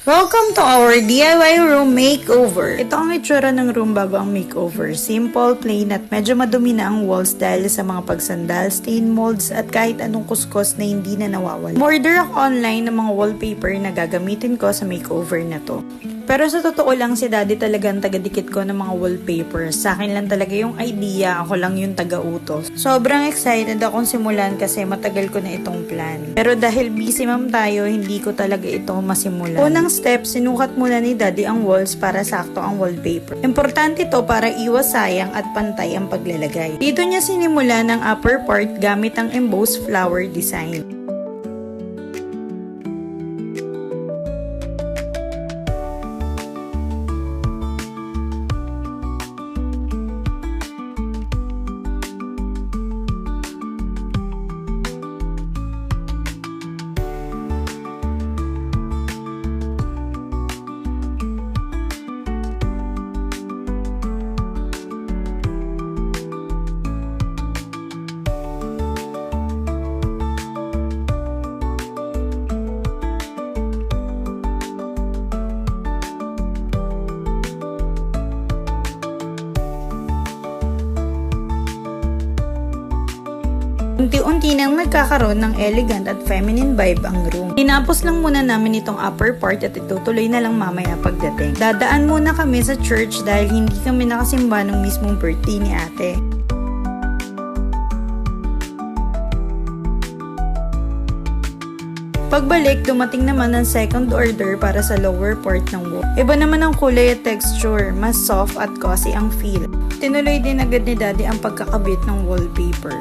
Welcome to our DIY room makeover. Ito ang itsura ng room bago ang makeover. Simple, plain at medyo madumi na ang walls dahil sa mga pagsandal, stain molds at kahit anong kuskos na hindi na nawawala. Order ako online ng mga wallpaper na gagamitin ko sa makeover na to. Pero sa totoo lang, si daddy talagang taga-dikit ko ng mga wallpaper. Sa akin lang talaga yung idea, ako lang yung taga-utos. Sobrang excited akong simulan kasi matagal ko na itong plan. Pero dahil busy ma'am tayo, hindi ko talaga ito masimulan. Unang step, sinukat muna ni daddy ang walls para sakto ang wallpaper. Importante to para iwas sayang at pantay ang paglalagay. Dito niya sinimula ng upper part gamit ang embossed flower design. Unti-unti nang nagkakaroon ng elegant at feminine vibe ang room. Tinapos lang muna namin itong upper part at itutuloy na lang mamaya pagdating. Dadaan muna kami sa church dahil hindi kami nakasimba ng mismong birthday ni ate. Pagbalik, dumating naman ang second order para sa lower part ng wall. Iba naman ang kulay at texture, mas soft at cozy ang feel. Tinuloy din agad ni daddy ang pagkakabit ng wallpaper.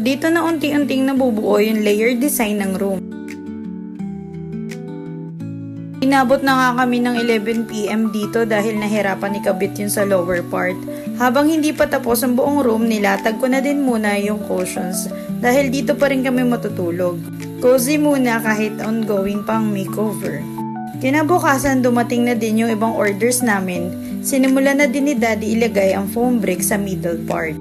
Dito na unti-unting nabubuo yung layer design ng room. Inabot na nga kami ng 11 PM dito dahil nahirapan ikabit yun sa lower part. Habang hindi pa tapos ang buong room, nilatag ko na din muna yung cushions dahil dito pa rin kami matutulog. Cozy muna kahit ongoing pang makeover. Kinabukasan dumating na din yung ibang orders namin. Sinimulan na din ni daddy ilagay ang foam brick sa middle part.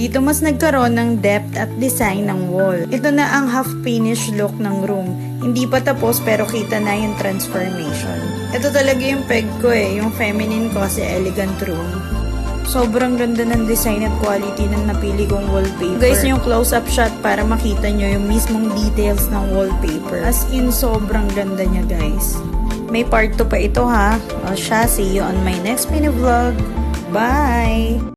Dito mas nagkaroon ng depth at design ng wall. Ito na ang half-finished look ng room. Hindi pa tapos pero kita na yung transformation. Ito talaga yung peg ko yung feminine kasi elegant room. Sobrang ganda ng design at quality ng napili kong wallpaper. Guys, yung close-up shot para makita nyo yung mismong details ng wallpaper. As in, sobrang ganda niya guys. May part 2 pa ito ha. O siya, see you on my next mini vlog. Bye!